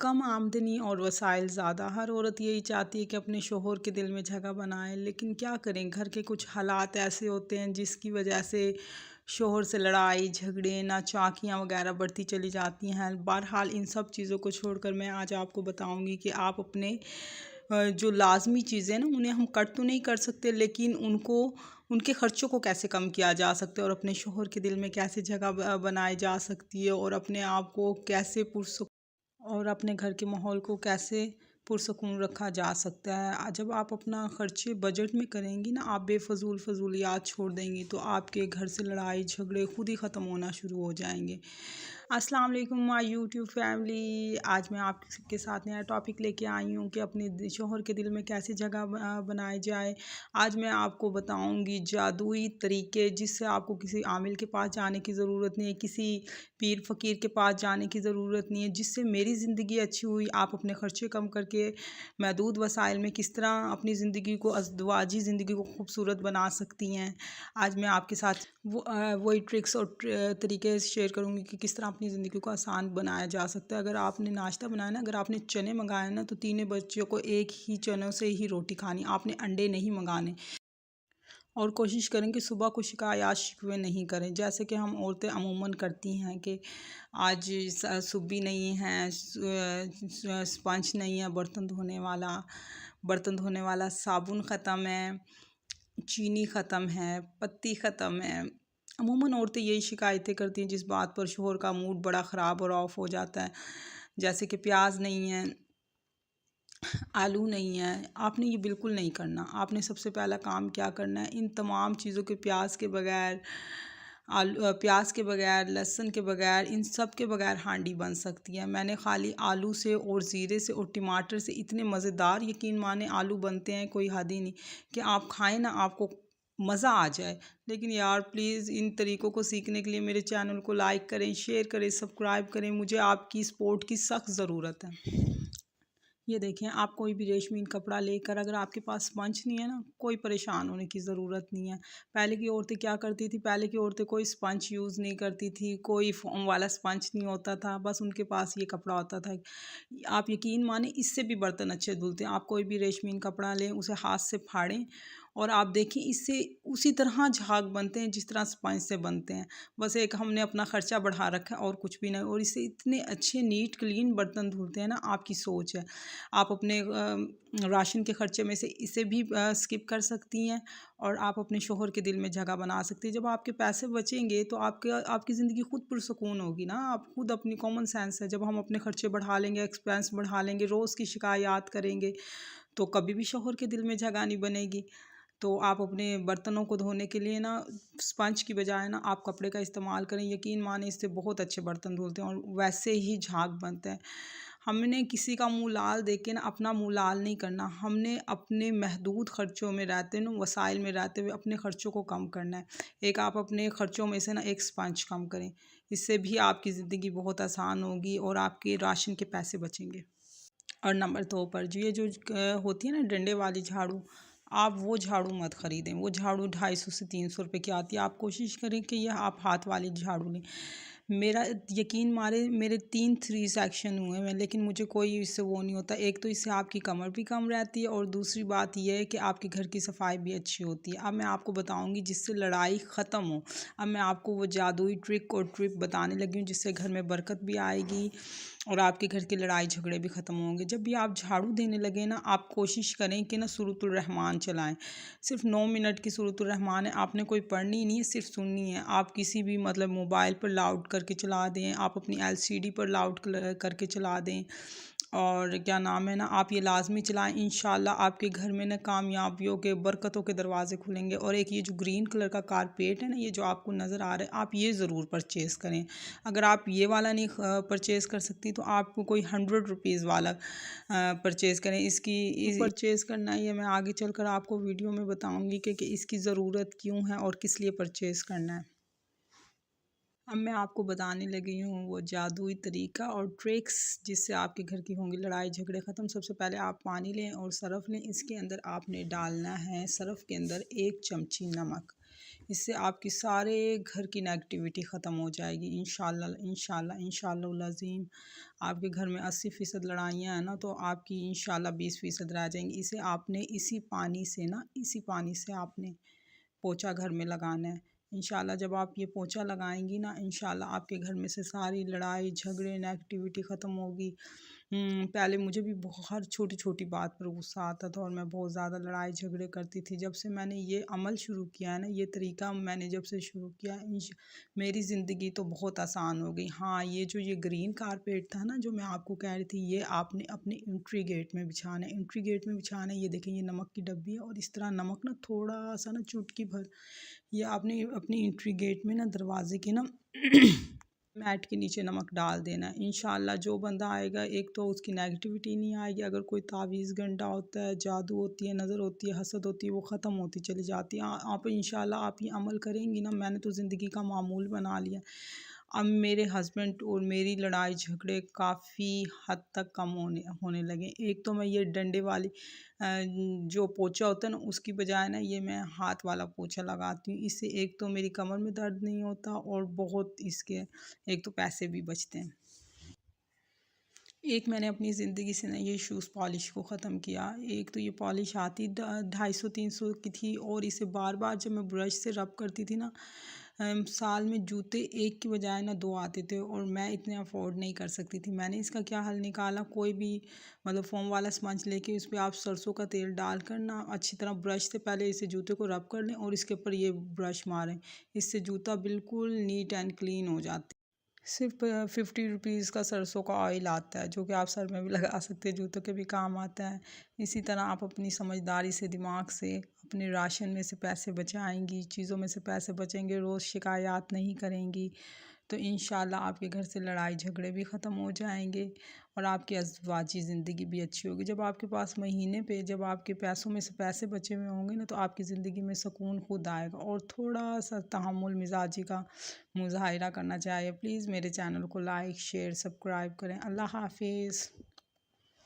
कम आमदनी और वसाइल ज़्यादा। हर औरत यही चाहती है कि अपने शोहर के दिल में जगह बनाए, लेकिन क्या करें, घर के कुछ हालात ऐसे होते हैं जिसकी वजह से शोहर से लड़ाई झगड़े नाचाकियाँ वगैरह बढ़ती चली जाती हैं। बहरहाल इन सब चीज़ों को छोड़कर मैं आज आपको बताऊंगी कि आप अपने जो लाजमी चीज़ें ना उन्हें हम कट तो नहीं कर सकते, लेकिन उनके ख़र्चों को कैसे कम किया जा सकता है और अपने शोहर के दिल में कैसे जगह बनाई जा सकती है और अपने आप को कैसे और अपने घर के माहौल को कैसे पुरसकून रखा जा सकता है। जब आप अपना खर्चे बजट में करेंगी ना, आप फजूलियात छोड़ देंगी, तो आपके घर से लड़ाई झगड़े खुद ही ख़त्म होना शुरू हो जाएंगे। अस्सलाम वालेकुम माय यूट्यूब फैमिली। आज मैं आपके साथ नया टॉपिक लेके आई हूँ कि अपने शोहर के दिल में कैसे जगह बनाई जाए। आज मैं आपको बताऊँगी जादुई तरीके, जिससे आपको किसी आमिल के पास जाने की ज़रूरत नहीं है, किसी पीर फ़कीर के पास जाने की ज़रूरत नहीं है, जिससे मेरी ज़िंदगी अच्छी हुई। आप अपने ख़र्चे कम करके महदूद वसाइल में किस तरह अपनी ज़िंदगी को अज़दवाजी ज़िंदगी को खूबसूरत बना सकती हैं। आज मैं आपके साथ वही ट्रिक्स और तरीके शेयर करूँगी कि किस तरह अपनी ज़िंदगी को आसान बनाया जा सकता है। अगर आपने नाश्ता बनाया ना, अगर आपने चने मंगाए ना, तो तीनों बच्चों को एक ही चनों से ही रोटी खानी, आपने अंडे नहीं मंगाने। और कोशिश करें कि सुबह को शिकायत शिकवे नहीं करें, जैसे कि हम औरतें अमूमन करती हैं कि आज सुबी नहीं है, स्पंज नहीं है, बर्तन धोने वाला साबुन ख़त्म है, चीनी ख़त्म है, पत्ती ख़त्म है। अमूमन औरतें यही शिकायतें करती हैं, जिस बात पर शोहर का मूड बड़ा ख़राब और ऑफ हो जाता है, जैसे कि प्याज नहीं है, आलू नहीं है। आपने ये बिल्कुल नहीं करना। आपने सबसे पहला काम क्या करना है, इन तमाम चीज़ों के प्याज के बगैर, प्याज के बगैर, लहसुन के बगैर, इन सब के बगैर हांडी बन सकती है। मैंने खाली आलू से और ज़ीरे से और टमाटर से इतने मज़ेदार, यकीन माने, आलू बनते हैं, कोई हद ही नहीं, कि आप खाएं ना, आपको मज़ा आ जाए। लेकिन यार प्लीज़ इन तरीक़ों को सीखने के लिए मेरे चैनल को लाइक करें, शेयर करें, सब्सक्राइब करें। मुझे आपकी सपोर्ट की सख्त ज़रूरत है। ये देखें, आप कोई भी रेशमी कपड़ा लेकर, अगर आपके पास स्पंज नहीं है ना, कोई परेशान होने की ज़रूरत नहीं है। पहले की औरतें क्या करती थी, पहले की औरतें कोई स्पंज यूज़ नहीं करती थी, कोई फोम वाला स्पंज नहीं होता था, बस उनके पास ये कपड़ा होता था। आप यकीन माने, इससे भी बर्तन अच्छे धुलते हैं। आप कोई भी रेशमी कपड़ा लें, उसे हाथ से फाड़ें और आप देखिए, इससे उसी तरह झाग बनते हैं जिस तरह स्पंज से बनते हैं। बस एक हमने अपना ख़र्चा बढ़ा रखा है और कुछ भी नहीं, और इससे इतने अच्छे नीट क्लीन बर्तन धुलते हैं ना, आपकी सोच है। आप अपने राशन के ख़र्चे में से इसे भी स्किप कर सकती हैं और आप अपने शोहर के दिल में जगह बना सकती हैं। जब आपके पैसे बचेंगे तो आपकी ज़िंदगी खुद पुरसुकून होगी ना। आप खुद, अपनी कॉमन सेंस है, जब हम अपने ख़र्चे बढ़ा लेंगे, एक्सपेंस बढ़ा लेंगे, रोज़ की शिकायत करेंगे, तो कभी भी शोहर के दिल में जगह नहीं बनेगी। तो आप अपने बर्तनों को धोने के लिए ना, स्पंज की बजाय ना, आप कपड़े का इस्तेमाल करें। यकीन माने, इससे बहुत अच्छे बर्तन धुलते हैं और वैसे ही झाग बनते हैं। हमने किसी का मुंह लाल देख के ना अपना मुंह लाल नहीं करना। हमने अपने महदूद ख़र्चों में रहते हुए, वसाइल में रहते हुए, अपने ख़र्चों को कम करना है। एक आप अपने ख़र्चों में से ना एक स्पंज कम करें, इससे भी आपकी ज़िंदगी बहुत आसान होगी और आपके राशन के पैसे बचेंगे। और नंबर 2 पर जो ये जो होती है ना डंडे वाली झाड़ू, आप वो झाड़ू मत ख़रीदें। वो झाड़ू 250 से 300 रुपये की आती है। आप कोशिश करें कि यह आप हाथ वाली झाड़ू लें। मेरा यकीन मारे, मेरे 3 सेक्शन हुए हैं, लेकिन मुझे कोई इससे वो नहीं होता। एक तो इससे आपकी कमर भी कम रहती है और दूसरी बात यह है कि आपके घर की सफाई भी अच्छी होती है। अब मैं आपको बताऊंगी जिससे लड़ाई ख़त्म हो। अब मैं आपको वो जादुई ट्रिक और ट्रिप बताने लगी हूँ, जिससे घर में बरकत भी आएगी और आपके घर की लड़ाई झगड़े भी ख़त्म होंगे। जब भी आप झाड़ू देने लगे ना, आप कोशिश करें कि ना सूरतुल रहमान चलाएं। सिर्फ 9 मिनट की सूरतुल रहमान है, आपने कोई पढ़नी नहीं है, सिर्फ सुननी है। आप किसी भी मतलब मोबाइल पर लाउड करके चला दें, आप अपनी LCD पर लाउड करके चला दें, और क्या नाम है ना, आप ये लाजमी चलाएं। इंशाल्लाह आपके घर में ना कामयाबियों के, बरकतों के दरवाजे खुलेंगे। और एक ये जो ग्रीन कलर का कारपेट है ना, ये जो आपको नज़र आ रहा है, आप ये ज़रूर परचेज़ करें। अगर आप ये वाला नहीं परचेज़ कर सकती, तो आपको कोई 100 रुपीज़ वाला परचेज़ करें। इसकी परचेज़ करना है, ये मैं आगे चलकर आपको वीडियो में बताऊँगी कि इसकी ज़रूरत क्यों है और किस लिए परचेज़ करना है। अब मैं आपको बताने लगी हूँ वो जादुई तरीका और ट्रिक्स, जिससे आपके घर की होंगी लड़ाई झगड़े ख़त्म। सबसे पहले आप पानी लें और सरफ़ लें। इसके अंदर आपने डालना है, सरफ़ के अंदर 1 चमची नमक। इससे आपकी सारे घर की नेगेटिविटी ख़त्म हो जाएगी इंशाल्लाह इंशाल्लाह इंशाल्लाह अज़ीम। आपके घर में 80% लड़ाइयाँ हैं ना, तो आपकी इंशाल्लाह 20% रह जाएंगी। इसे आपने इसी पानी से आपने पोछा घर में लगाना है। इंशाल्लाह जब आप ये पोछा लगाएँगी ना, इंशाल्लाह आपके घर में से सारी लड़ाई झगड़े नेगेटिविटी ख़त्म होगी। पहले मुझे भी हर छोटी-छोटी बात पर गुस्सा आता था और मैं बहुत ज़्यादा लड़ाई झगड़े करती थी। जब से मैंने ये अमल शुरू किया है ना, ये तरीका मैंने जब से शुरू किया है, मेरी ज़िंदगी तो बहुत आसान हो गई। हाँ, ये ग्रीन कारपेट था ना, जो मैं आपको कह रही थी, ये आपने अपने एंट्री गेट में बिछाना है। एंट्री गेट में बिछाना है। ये देखें, ये नमक की डब्बी है और इस तरह नमक ना थोड़ा-सा ना चुटकी भर ये आपने अपनी एंट्री गेट में ना दरवाज़े के ना मैट के नीचे नमक डाल देना है। इंशाल्लाह जो बंदा आएगा, एक तो उसकी नेगेटिविटी नहीं आएगी। अगर कोई तावीज़ गंडा होता है, जादू होती है, नज़र होती है, हसद होती है, वो ख़त्म होती चली जाती है। आप इंशाल्लाह आप ये अमल करेंगी ना, मैंने तो ज़िंदगी का मामूल बना लिया। अब मेरे हस्बैंड और मेरी लड़ाई झगड़े काफ़ी हद तक कम होने होने लगे। एक तो मैं ये डंडे वाली जो पोंछा होता है ना, उसकी बजाय ना ये मैं हाथ वाला पोंछा लगाती हूँ। इससे एक तो मेरी कमर में दर्द नहीं होता और बहुत इसके एक तो पैसे भी बचते हैं। एक मैंने अपनी ज़िंदगी से ना ये शूज़ पॉलिश को ख़त्म किया। एक तो ये पॉलिश आती 250-300 की थी और इसे बार-बार जब मैं ब्रश से रब करती थी ना, साल में जूते एक की बजाय ना 2 आते थे और मैं इतने अफ़ोर्ड नहीं कर सकती थी। मैंने इसका क्या हल निकाला, कोई भी मतलब फ़ोम वाला स्पंज लेके उस पे आप सरसों का तेल डालकर ना अच्छी तरह ब्रश से पहले इसे जूते को रब कर लें और इसके ऊपर ये ब्रश मारें। इससे जूता बिल्कुल नीट एंड क्लीन हो जाता है। सिर्फ 50 रुपीज़ का सरसों का ऑयल आता है, जो कि आप सर में भी लगा सकते हैं, जूतों के भी काम आता है। इसी तरह आप अपनी समझदारी से, दिमाग से अपने राशन में से पैसे बचाएंगी, चीज़ों में से पैसे बचेंगे, रोज़ शिकायत नहीं करेंगी, तो इंशाल्लाह आपके घर से लड़ाई झगड़े भी ख़त्म हो जाएंगे और आपकी अज़वाजी ज़िंदगी भी अच्छी होगी। जब आपके पास महीने पे जब आपके पैसों में से पैसे बचे हुए होंगे ना, तो आपकी ज़िंदगी में सुकून खुद आएगा। और थोड़ा सा तहम्मुल मिजाजी का मुज़ाहिरा करना चाहिए। प्लीज़ मेरे चैनल को लाइक शेयर सब्सक्राइब करें। अल्लाह हाफिज़।